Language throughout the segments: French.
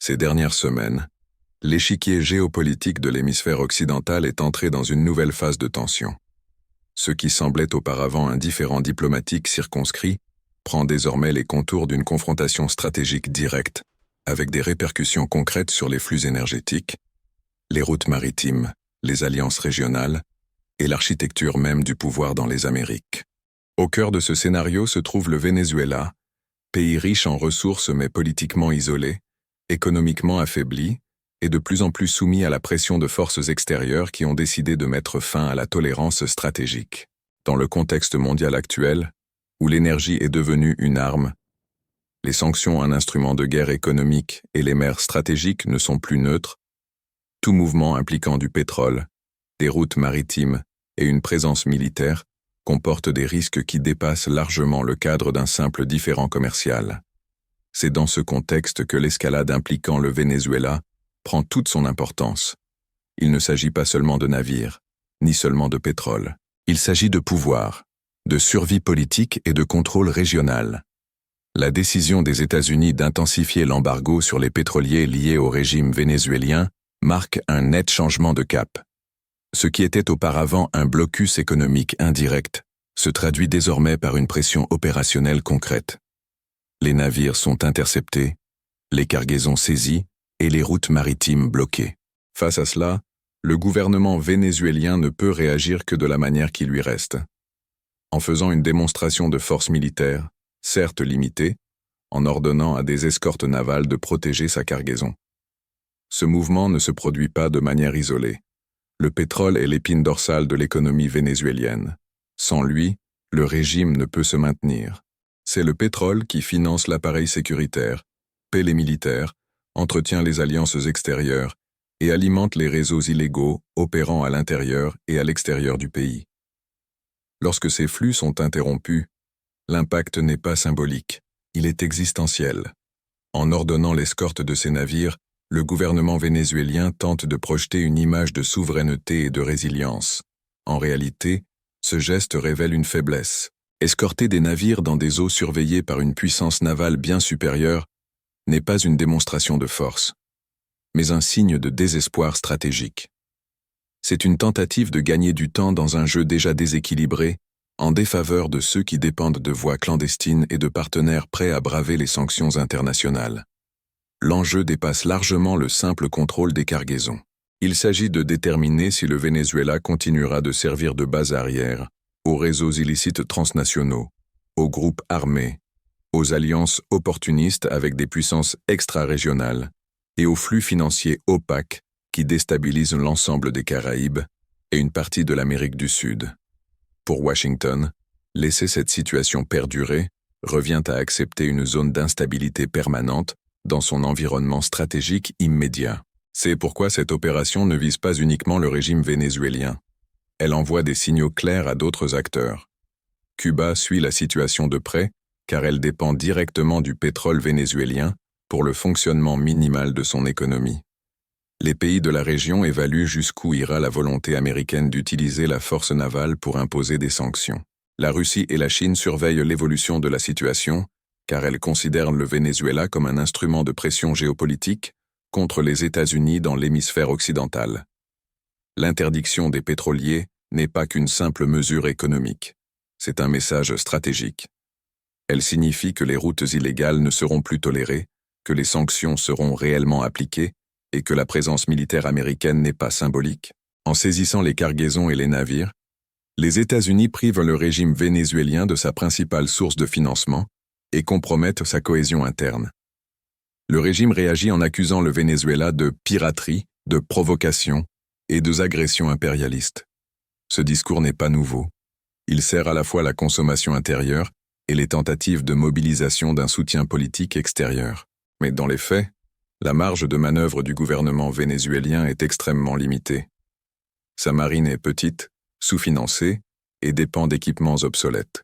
Ces dernières semaines, l'échiquier géopolitique de l'hémisphère occidental est entré dans une nouvelle phase de tension. Ce qui semblait auparavant un différend diplomatique circonscrit prend désormais les contours d'une confrontation stratégique directe, avec des répercussions concrètes sur les flux énergétiques, les routes maritimes, les alliances régionales et l'architecture même du pouvoir dans les Amériques. Au cœur de ce scénario se trouve le Venezuela, pays riche en ressources mais politiquement isolé, économiquement affaibli et de plus en plus soumis à la pression de forces extérieures qui ont décidé de mettre fin à la tolérance stratégique. Dans le contexte mondial actuel, où l'énergie est devenue une arme, les sanctions un instrument de guerre économique et les mers stratégiques ne sont plus neutres, tout mouvement impliquant du pétrole, des routes maritimes et une présence militaire comporte des risques qui dépassent largement le cadre d'un simple différend commercial. C'est dans ce contexte que l'escalade impliquant le Venezuela prend toute son importance. Il ne s'agit pas seulement de navires, ni seulement de pétrole. Il s'agit de pouvoir, de survie politique et de contrôle régional. La décision des États-Unis d'intensifier l'embargo sur les pétroliers liés au régime vénézuélien marque un net changement de cap. Ce qui était auparavant un blocus économique indirect se traduit désormais par une pression opérationnelle concrète. Les navires sont interceptés, les cargaisons saisies et les routes maritimes bloquées. Face à cela, le gouvernement vénézuélien ne peut réagir que de la manière qui lui reste. En faisant une démonstration de force militaire, certes limitée, en ordonnant à des escortes navales de protéger sa cargaison. Ce mouvement ne se produit pas de manière isolée. Le pétrole est l'épine dorsale de l'économie vénézuélienne. Sans lui, le régime ne peut se maintenir. C'est le pétrole qui finance l'appareil sécuritaire, paie les militaires, entretient les alliances extérieures et alimente les réseaux illégaux opérant à l'intérieur et à l'extérieur du pays. Lorsque ces flux sont interrompus, l'impact n'est pas symbolique, il est existentiel. En ordonnant l'escorte de ces navires, le gouvernement vénézuélien tente de projeter une image de souveraineté et de résilience. En réalité, ce geste révèle une faiblesse. Escorter des navires dans des eaux surveillées par une puissance navale bien supérieure n'est pas une démonstration de force, mais un signe de désespoir stratégique. C'est une tentative de gagner du temps dans un jeu déjà déséquilibré, en défaveur de ceux qui dépendent de voies clandestines et de partenaires prêts à braver les sanctions internationales. L'enjeu dépasse largement le simple contrôle des cargaisons. Il s'agit de déterminer si le Venezuela continuera de servir de base arrière aux réseaux illicites transnationaux, aux groupes armés, aux alliances opportunistes avec des puissances extra-régionales et aux flux financiers opaques qui déstabilisent l'ensemble des Caraïbes et une partie de l'Amérique du Sud. Pour Washington, laisser cette situation perdurer revient à accepter une zone d'instabilité permanente dans son environnement stratégique immédiat. C'est pourquoi cette opération ne vise pas uniquement le régime vénézuélien. Elle envoie des signaux clairs à d'autres acteurs. Cuba suit la situation de près car elle dépend directement du pétrole vénézuélien pour le fonctionnement minimal de son économie. Les pays de la région évaluent jusqu'où ira la volonté américaine d'utiliser la force navale pour imposer des sanctions. La Russie et la Chine surveillent l'évolution de la situation car elles considèrent le Venezuela comme un instrument de pression géopolitique contre les États-Unis dans l'hémisphère occidental. L'interdiction des pétroliers n'est pas qu'une simple mesure économique, c'est un message stratégique. Elle signifie que les routes illégales ne seront plus tolérées, que les sanctions seront réellement appliquées et que la présence militaire américaine n'est pas symbolique. En saisissant les cargaisons et les navires, les États-Unis privent le régime vénézuélien de sa principale source de financement et compromettent sa cohésion interne. Le régime réagit en accusant le Venezuela de piraterie, de provocation et d'agression impérialiste. Ce discours n'est pas nouveau. Il sert à la fois la consommation intérieure et les tentatives de mobilisation d'un soutien politique extérieur. Mais dans les faits, la marge de manœuvre du gouvernement vénézuélien est extrêmement limitée. Sa marine est petite, sous-financée et dépend d'équipements obsolètes.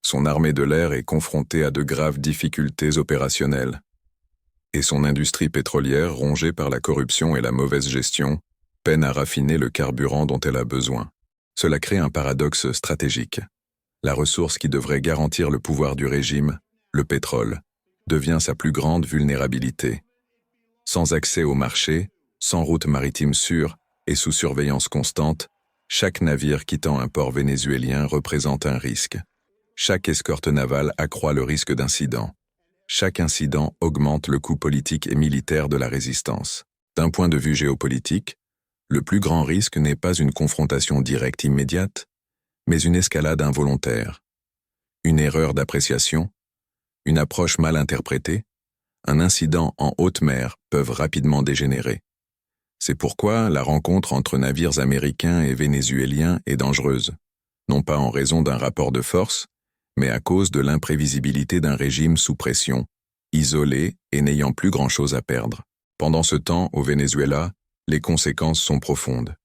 Son armée de l'air est confrontée à de graves difficultés opérationnelles. Et son industrie pétrolière, rongée par la corruption et la mauvaise gestion, peine à raffiner le carburant dont elle a besoin. Cela crée un paradoxe stratégique. La ressource qui devrait garantir le pouvoir du régime, le pétrole, devient sa plus grande vulnérabilité. Sans accès au marché, sans route maritime sûre et sous surveillance constante, chaque navire quittant un port vénézuélien représente un risque. Chaque escorte navale accroît le risque d'incident. Chaque incident augmente le coût politique et militaire de la résistance. D'un point de vue géopolitique, le plus grand risque n'est pas une confrontation directe immédiate, mais une escalade involontaire. Une erreur d'appréciation, une approche mal interprétée, un incident en haute mer peuvent rapidement dégénérer. C'est pourquoi la rencontre entre navires américains et vénézuéliens est dangereuse, non pas en raison d'un rapport de force, mais à cause de l'imprévisibilité d'un régime sous pression, isolé et n'ayant plus grand-chose à perdre. Pendant ce temps, au Venezuela, les conséquences sont profondes.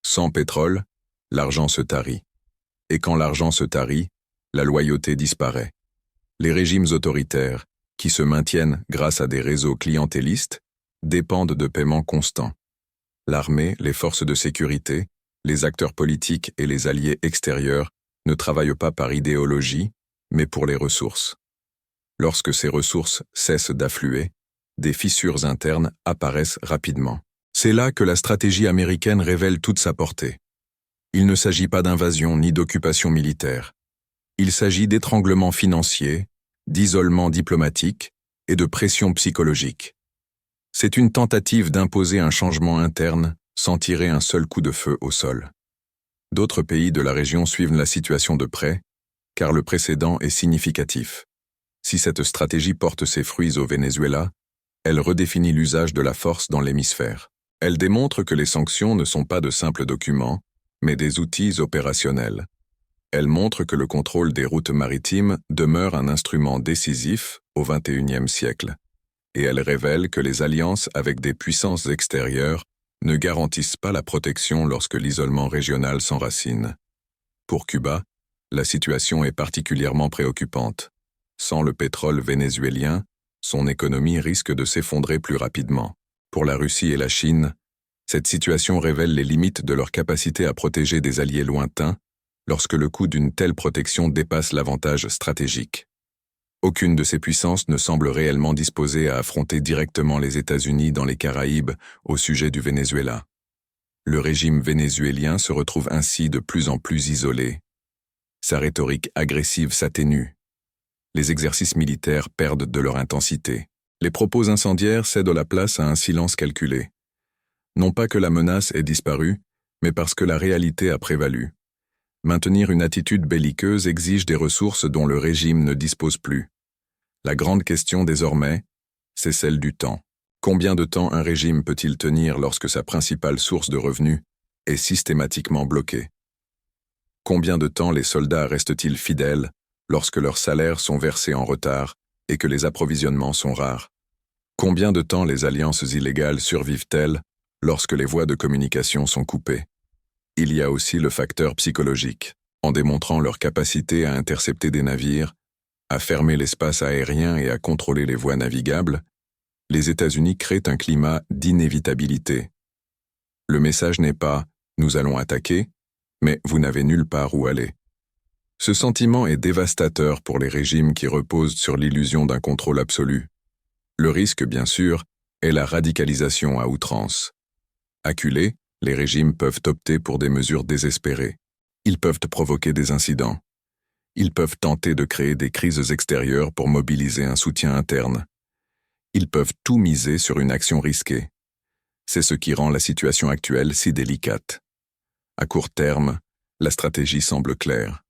Sans pétrole, l'argent se tarit. Et quand l'argent se tarit, la loyauté disparaît. Les régimes autoritaires, qui se maintiennent grâce à des réseaux clientélistes, dépendent de paiements constants. L'armée, les forces de sécurité, les acteurs politiques et les alliés extérieurs ne travaillent pas par idéologie, mais pour les ressources. Lorsque ces ressources cessent d'affluer, des fissures internes apparaissent rapidement. C'est là que la stratégie américaine révèle toute sa portée. Il ne s'agit pas d'invasion ni d'occupation militaire. Il s'agit d'étranglement financier, d'isolement diplomatique et de pression psychologique. C'est une tentative d'imposer un changement interne sans tirer un seul coup de feu au sol. D'autres pays de la région suivent la situation de près, car le précédent est significatif. Si cette stratégie porte ses fruits au Venezuela, elle redéfinit l'usage de la force dans l'hémisphère. Elle démontre que les sanctions ne sont pas de simples documents, mais des outils opérationnels. Elle montre que le contrôle des routes maritimes demeure un instrument décisif au XXIe siècle. Et elle révèle que les alliances avec des puissances extérieures ne garantissent pas la protection lorsque l'isolement régional s'enracine. Pour Cuba, la situation est particulièrement préoccupante. Sans le pétrole vénézuélien, son économie risque de s'effondrer plus rapidement. Pour la Russie et la Chine, cette situation révèle les limites de leur capacité à protéger des alliés lointains lorsque le coût d'une telle protection dépasse l'avantage stratégique. Aucune de ces puissances ne semble réellement disposée à affronter directement les États-Unis dans les Caraïbes au sujet du Venezuela. Le régime vénézuélien se retrouve ainsi de plus en plus isolé. Sa rhétorique agressive s'atténue. Les exercices militaires perdent de leur intensité. Les propos incendiaires cèdent la place à un silence calculé. Non pas que la menace ait disparu, mais parce que la réalité a prévalu. Maintenir une attitude belliqueuse exige des ressources dont le régime ne dispose plus. La grande question désormais, c'est celle du temps. Combien de temps un régime peut-il tenir lorsque sa principale source de revenus est systématiquement bloquée? Combien de temps les soldats restent-ils fidèles lorsque leurs salaires sont versés en retard et que les approvisionnements sont rares? Combien de temps les alliances illégales survivent-elles lorsque les voies de communication sont coupées? Il y a aussi le facteur psychologique. En démontrant leur capacité à intercepter des navires, à fermer l'espace aérien et à contrôler les voies navigables, les États-Unis créent un climat d'inévitabilité. Le message n'est pas « nous allons attaquer », mais « vous n'avez nulle part où aller ». Ce sentiment est dévastateur pour les régimes qui reposent sur l'illusion d'un contrôle absolu. Le risque, bien sûr, est la radicalisation à outrance. Acculés, les régimes peuvent opter pour des mesures désespérées. Ils peuvent provoquer des incidents. Ils peuvent tenter de créer des crises extérieures pour mobiliser un soutien interne. Ils peuvent tout miser sur une action risquée. C'est ce qui rend la situation actuelle si délicate. À court terme, la stratégie semble claire.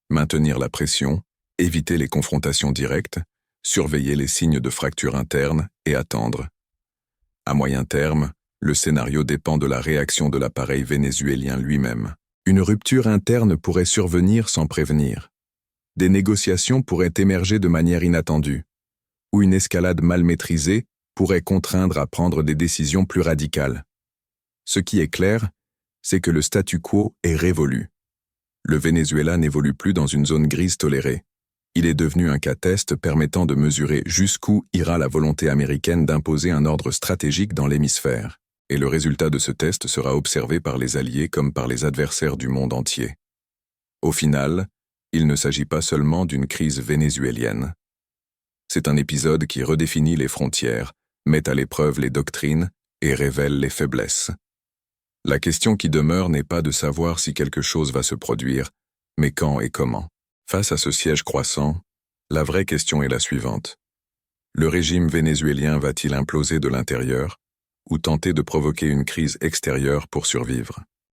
Maintenir la pression, éviter les confrontations directes, surveiller les signes de fracture interne et attendre. À moyen terme, le scénario dépend de la réaction de l'appareil vénézuélien lui-même. Une rupture interne pourrait survenir sans prévenir. Des négociations pourraient émerger de manière inattendue. Ou une escalade mal maîtrisée pourrait contraindre à prendre des décisions plus radicales. Ce qui est clair, c'est que le statu quo est révolu. Le Venezuela n'évolue plus dans une zone grise tolérée. Il est devenu un cas test permettant de mesurer jusqu'où ira la volonté américaine d'imposer un ordre stratégique dans l'hémisphère. Et le résultat de ce test sera observé par les alliés comme par les adversaires du monde entier. Au final, il ne s'agit pas seulement d'une crise vénézuélienne. C'est un épisode qui redéfinit les frontières, met à l'épreuve les doctrines et révèle les faiblesses. La question qui demeure n'est pas de savoir si quelque chose va se produire, mais quand et comment. Face à ce siège croissant, la vraie question est la suivante. Le régime vénézuélien va-t-il imploser de l'intérieur ou tenter de provoquer une crise extérieure pour survivre ?